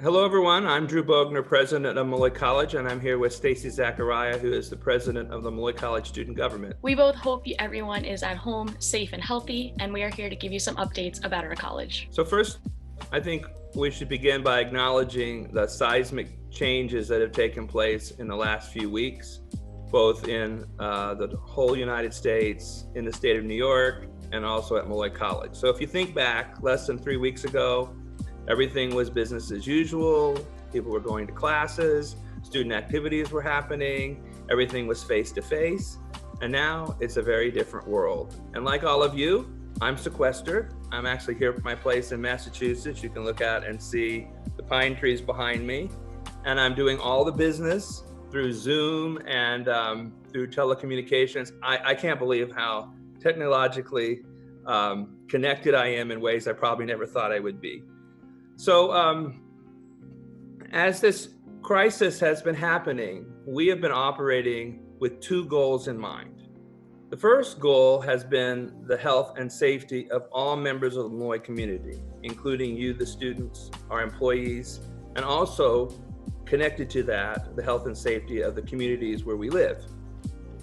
Hello, everyone. I'm Drew Bogner, president of Molloy College, and I'm here with Stacy Zachariah, who is the president of the Molloy College Student Government. We both hope everyone is at home, safe and healthy, and we are here to give you some updates about our college. So first, I think we should begin by acknowledging the seismic changes that have taken place in the last few weeks, both in the whole United States, in the state of New York, and also at Molloy College. So if you think back, less than 3 weeks ago, everything was business as usual. People were going to classes, student activities were happening, everything was face-to-face, and now it's a very different world. And like all of you, I'm sequestered. I'm actually here at my place in Massachusetts. You can look out and see the pine trees behind me. And I'm doing all the business through Zoom and through telecommunications. I can't believe how technologically connected I am in ways I probably never thought I would be. So as this crisis has been happening, we have been operating with two goals in mind. The first goal has been the health and safety of all members of the Molloy community, including you, the students, our employees, and also connected to that, the health and safety of the communities where we live.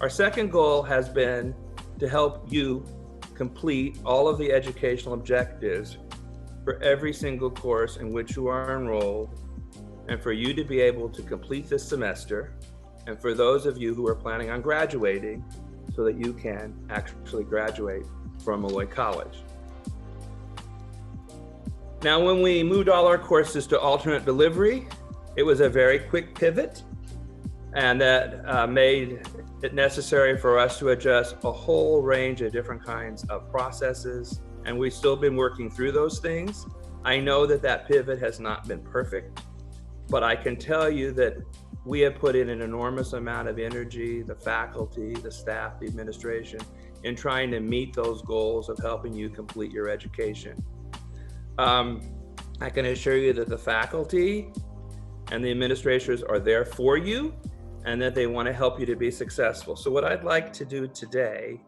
Our second goal has been to help you complete all of the educational objectives for every single course in which you are enrolled, and for you to be able to complete this semester, and for those of you who are planning on graduating, so that you can actually graduate from Molloy College. Now, when we moved all our courses to alternate delivery, it was a very quick pivot, and that made it necessary for us to adjust a whole range of different kinds of processes, and we've still been working through those things. I know that that pivot has not been perfect, but I can tell you that we have put in an enormous amount of energy, the faculty, the staff, the administration, in trying to meet those goals of helping you complete your education. I can assure you that the faculty and the administrators are there for you and that they want to help you to be successful. So what I'd like to do today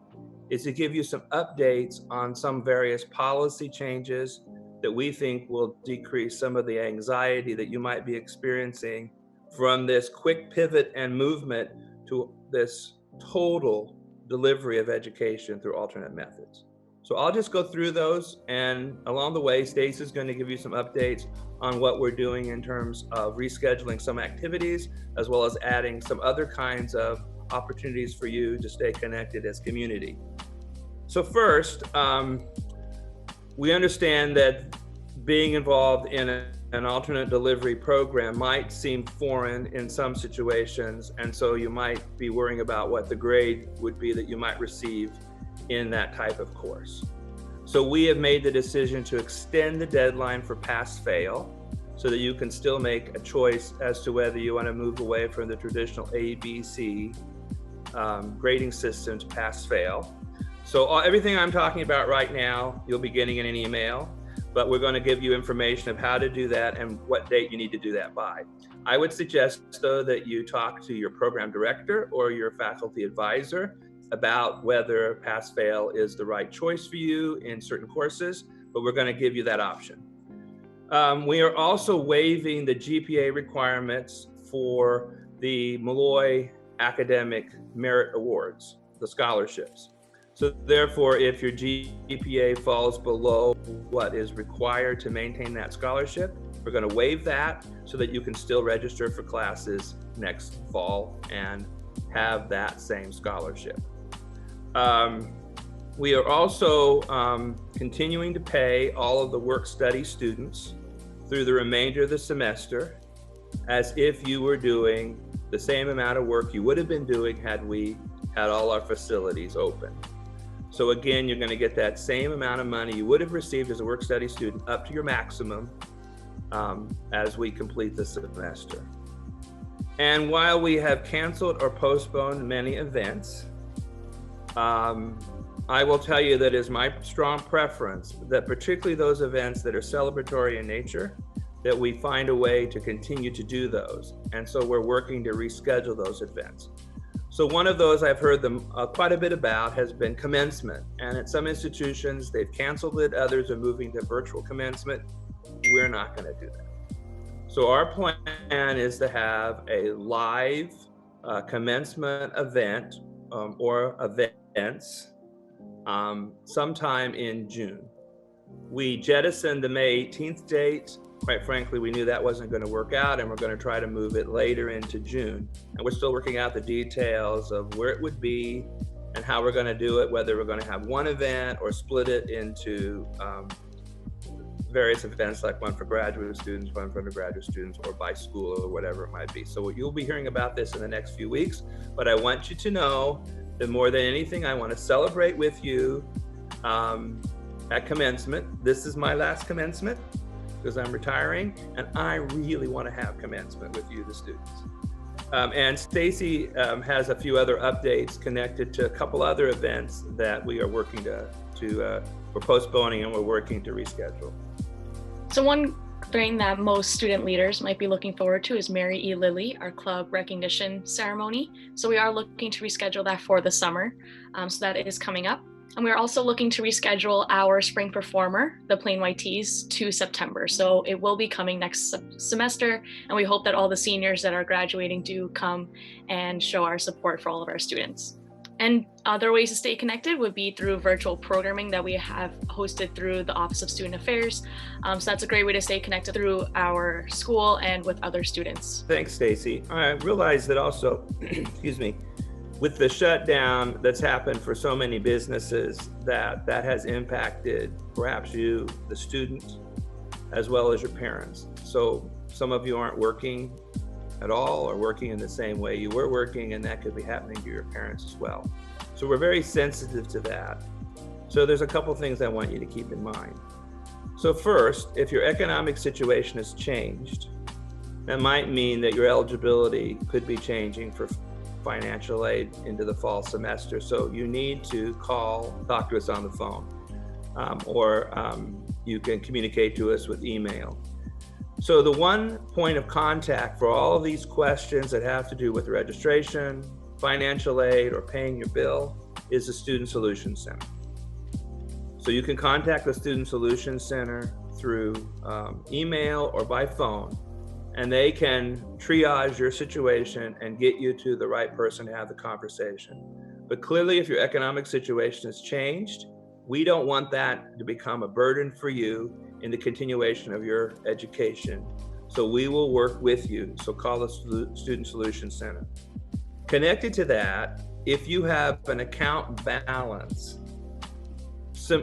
is to give you some updates on some various policy changes that we think will decrease some of the anxiety that you might be experiencing from this quick pivot and movement to this total delivery of education through alternate methods. So I'll just go through those, and along the way, Stacey's going to give you some updates on what we're doing in terms of rescheduling some activities, as well as adding some other kinds of opportunities for you to stay connected as community. So first, we understand that being involved in an alternate delivery program might seem foreign in some situations, and so you might be worrying about what the grade would be that you might receive in that type of course. So we have made the decision to extend the deadline for pass-fail so that you can still make a choice as to whether you want to move away from the traditional A, B, C grading system to pass-fail. So everything I'm talking about right now, you'll be getting in an email, but we're going to give you information of how to do that and what date you need to do that by. I would suggest, though, that you talk to your program director or your faculty advisor about whether pass-fail is the right choice for you in certain courses, but we're going to give you that option. We are also waiving the GPA requirements for the Molloy Academic Merit Awards, the scholarships. So therefore, if your GPA falls below what is required to maintain that scholarship, we're going to waive that so that you can still register for classes next fall and have that same scholarship. We are also continuing to pay all of the work-study students through the remainder of the semester as if you were doing the same amount of work you would have been doing had we had all our facilities open. So again, you're going to get that same amount of money you would have received as a work-study student up to your maximum as we complete the semester. And while we have canceled or postponed many events, I will tell you that it is my strong preference that particularly those events that are celebratory in nature, that we find a way to continue to do those. And so we're working to reschedule those events. So one of those I've heard them quite a bit about has been commencement. And at some institutions, they've canceled it. Others are moving to virtual commencement. We're not going to do that. So our plan is to have a live commencement event or events sometime in June. We jettisoned the May 18th date. Quite frankly, we knew that wasn't going to work out, and we're going to try to move it later into June. And we're still working out the details of where it would be and how we're going to do it, whether we're going to have one event or split it into various events, like one for graduate students, one for undergraduate students, or by school, or whatever it might be. So you'll be hearing about this in the next few weeks, but I want you to know that more than anything, I want to celebrate with you at commencement. This is my last commencement because I'm retiring, and I really want to have commencement with you, the students. And Stacy has a few other updates connected to a couple other events that we are working we're postponing and we're working to reschedule. So one thing that most student leaders might be looking forward to is Mary E. Lilly, our club recognition ceremony. So we are looking to reschedule that for the summer. So that is coming up. And we're also looking to reschedule our spring performer, the Plain White Tees, to September. So it will be coming next semester. And we hope that all the seniors that are graduating do come and show our support for all of our students. And other ways to stay connected would be through virtual programming that we have hosted through the Office of Student Affairs. So that's a great way to stay connected through our school and with other students. Thanks, Stacy. I realize that also, excuse me, with the shutdown that's happened for so many businesses, that has impacted perhaps you, the students, as well as your parents. So some of you aren't working at all or working in the same way you were working, and that could be happening to your parents as well. So we're very sensitive to that. So there's a couple things I want you to keep in mind. So first, if your economic situation has changed, that might mean that your eligibility could be changing for financial aid into the fall semester. So you need to talk to us on the phone, or you can communicate to us with email. So the one point of contact for all of these questions that have to do with registration, financial aid, or paying your bill is the Student Solutions Center. So you can contact the Student Solutions Center through email or by phone, and they can triage your situation and get you to the right person to have the conversation. But clearly, if your economic situation has changed, we don't want that to become a burden for you in the continuation of your education. So we will work with you. So call the Student Solutions Center. Connected to that, if you have an account balance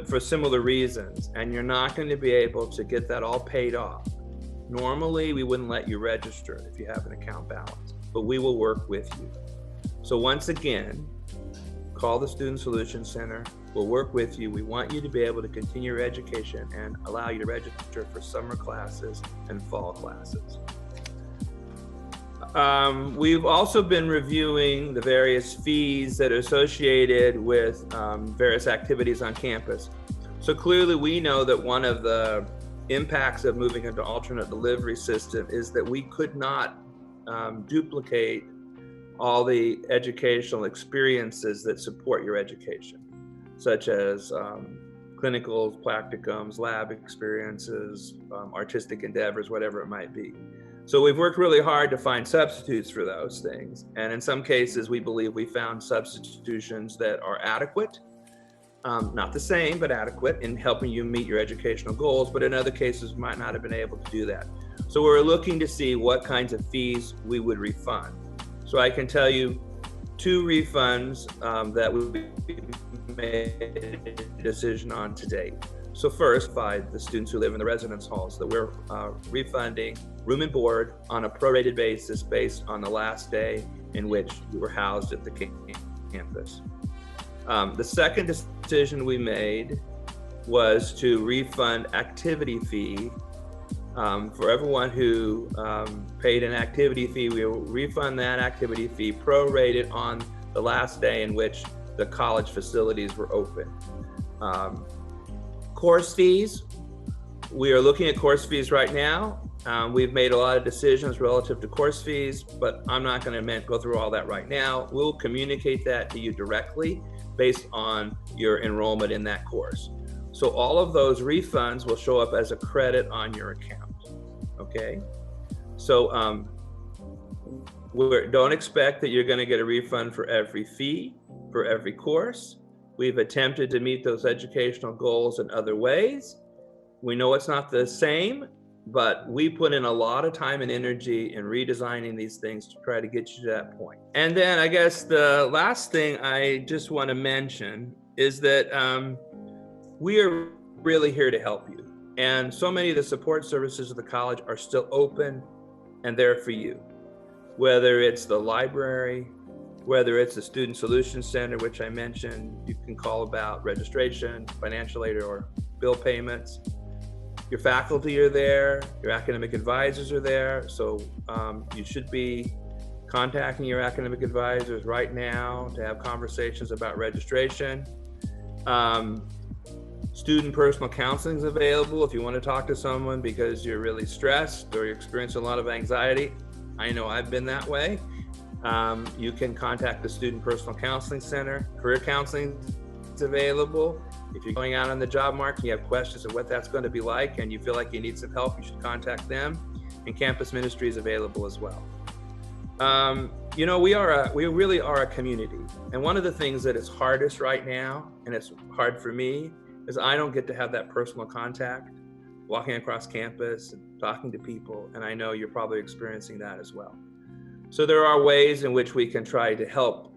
for similar reasons, and you're not going to be able to get that all paid off, normally we wouldn't let you register if you have an account balance, but we will work with you. So once again, call the Student Solutions Center. We'll work with you. We want you to be able to continue your education and allow you to register for summer classes and fall classes. We've also been reviewing the various fees that are associated with various activities on campus. So clearly we know that one of the impacts of moving into alternate delivery system is that we could not duplicate all the educational experiences that support your education, such as clinicals, practicums, lab experiences, artistic endeavors, whatever it might be. So we've worked really hard to find substitutes for those things. And in some cases, we believe we found substitutions that are adequate, not the same, but adequate in helping you meet your educational goals. But in other cases, might not have been able to do that. So we're looking to see what kinds of fees we would refund. So I can tell you 2 refunds that we made a decision on to date. So first, by the students who live in the residence halls, that we're refunding room and board on a prorated basis based on the last day in which you were housed at the campus. The second decision we made was to refund activity fee. For everyone who paid an activity fee, we will refund that activity fee prorated on the last day in which the college facilities were open. Course fees, we are looking at course fees right now. We've made a lot of decisions relative to course fees, but I'm not going to go through all that right now. We'll communicate that to you directly based on your enrollment in that course. So all of those refunds will show up as a credit on your account, okay? So don't expect that you're going to get a refund for every fee, for every course. We've attempted to meet those educational goals in other ways. We know it's not the same, but we put in a lot of time and energy in redesigning these things to try to get you to that point. And then I guess the last thing I just want to mention is that we are really here to help you. And so many of the support services of the college are still open and there for you. Whether it's the library, whether it's the Student Solutions Center, which I mentioned, you can call about registration, financial aid, or bill payments. Your faculty are there, your academic advisors are there, so you should be contacting your academic advisors right now to have conversations about registration. Student personal counseling is available if you want to talk to someone because you're really stressed or you're experiencing a lot of anxiety. I know I've been that way. You can contact the Student Personal Counseling Center. Career counseling is available. If you're going out on the job market, you have questions of what that's going to be like and you feel like you need some help, you should contact them. And campus ministry is available as well. You know, we really are a community. And one of the things that is hardest right now, and it's hard for me, is I don't get to have that personal contact, walking across campus and talking to people. And I know you're probably experiencing that as well. So there are ways in which we can try to help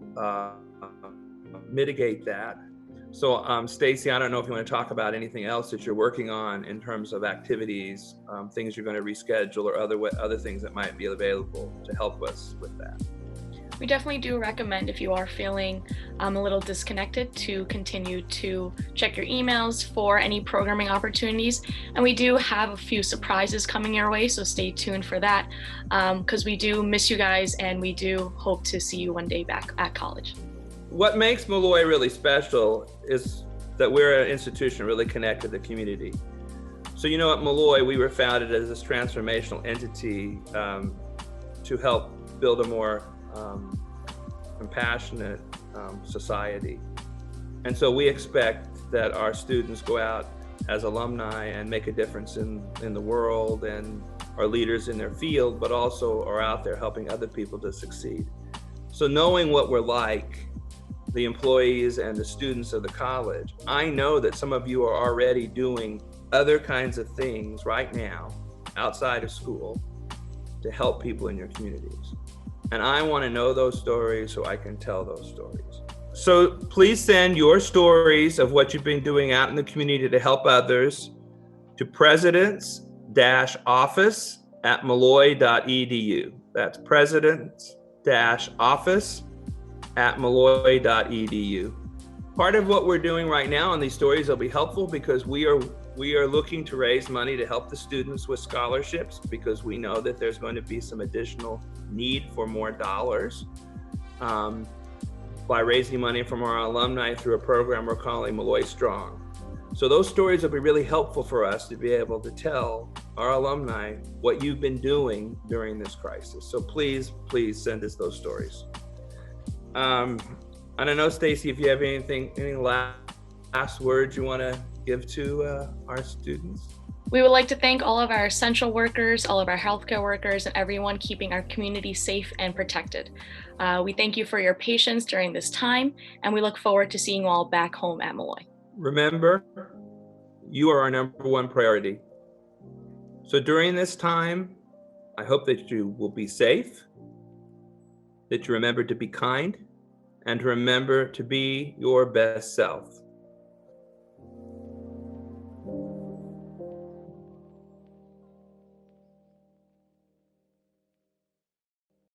mitigate that. So Stacy, I don't know if you want to talk about anything else that you're working on in terms of activities, things you're going to reschedule, or other things that might be available to help us with that. We definitely do recommend, if you are feeling a little disconnected, to continue to check your emails for any programming opportunities. And we do have a few surprises coming your way, so stay tuned for that, because we do miss you guys and we do hope to see you one day back at college. What makes Molloy really special is that we're an institution really connected to the community. So, you know, at Molloy, we were founded as this transformational entity to help build a more compassionate society. And so we expect that our students go out as alumni and make a difference in the world and are leaders in their field, but also are out there helping other people to succeed. So knowing what we're like, the employees and the students of the college, I know that some of you are already doing other kinds of things right now outside of school to help people in your communities. And I want to know those stories so I can tell those stories. So please send your stories of what you've been doing out in the community to help others to presidents-office@molloy.edu. That's presidents-office@molloy.edu. Part of what we're doing right now on these stories will be helpful because we are looking to raise money to help the students with scholarships, because we know that there's going to be some additional need for more dollars by raising money from our alumni through a program we're calling Molloy Strong. So those stories will be really helpful for us to be able to tell our alumni what you've been doing during this crisis. So please send us those stories. I don't know, Stacy, if you have any last words you want to give to our students. We would like to thank all of our essential workers, all of our healthcare workers, and everyone keeping our community safe and protected. We thank you for your patience during this time, and we look forward to seeing you all back home at Molloy. Remember, you are our number one priority. So during this time, I hope that you will be safe, that you remember to be kind, and to remember to be your best self.